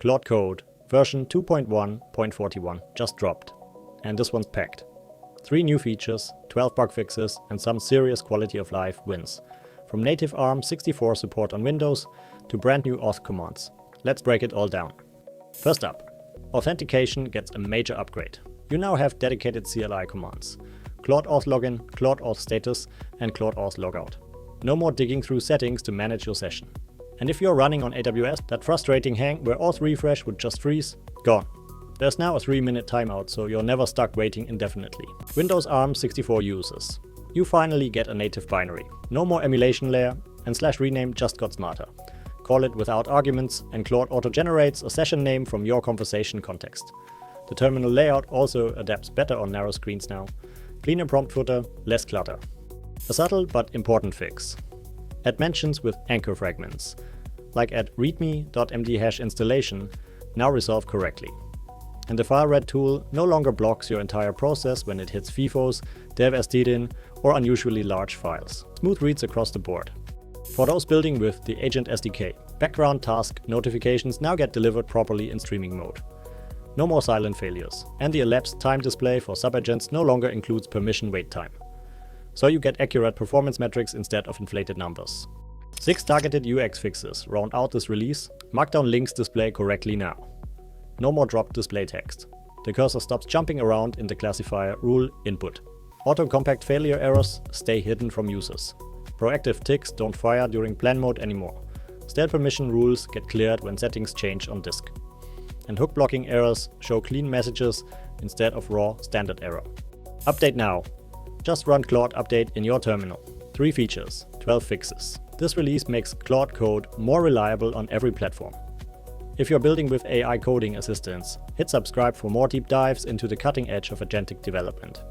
Claude Code, version 2.1.41 just dropped. And this one's packed. 3 new features, 12 bug fixes, and some serious quality of life wins. From native ARM64 support on Windows to brand new auth commands. Let's break it all down. First up, authentication gets a major upgrade. You now have dedicated CLI commands. Claude Auth login, Claude Auth status, and Claude Auth logout. No more digging through settings to manage your session. And if you're running on AWS, that frustrating hang where auth refresh would just freeze, gone. There's now a 3-minute timeout, so you're never stuck waiting indefinitely. Windows ARM64 users. You finally get a native binary. No more emulation layer, and /rename just got smarter. Call it without arguments, and Claude auto-generates a session name from your conversation context. The terminal layout also adapts better on narrow screens now. Cleaner prompt footer, less clutter. A subtle but important fix. Add mentions with anchor fragments, like at readme.md installation, now resolve correctly. And the file read tool no longer blocks your entire process when it hits FIFOs, dev.stdin, or unusually large files. Smooth reads across the board. For those building with the Agent SDK, background task notifications now get delivered properly in streaming mode. No more silent failures, and the elapsed time display for subagents no longer includes permission wait time. So you get accurate performance metrics instead of inflated numbers. 6 targeted UX fixes round out this release. Markdown links display correctly now. No more dropped display text. The cursor stops jumping around in the classifier rule input. Auto-compact failure errors stay hidden from users. Proactive ticks don't fire during plan mode anymore. Stale permission rules get cleared when settings change on disk. And hook blocking errors show clean messages instead of raw standard error. Update now. Just run Claude update in your terminal. 3 features, 12 fixes. This release makes Claude Code more reliable on every platform. If you're building with AI coding assistants, hit subscribe for more deep dives into the cutting edge of agentic development.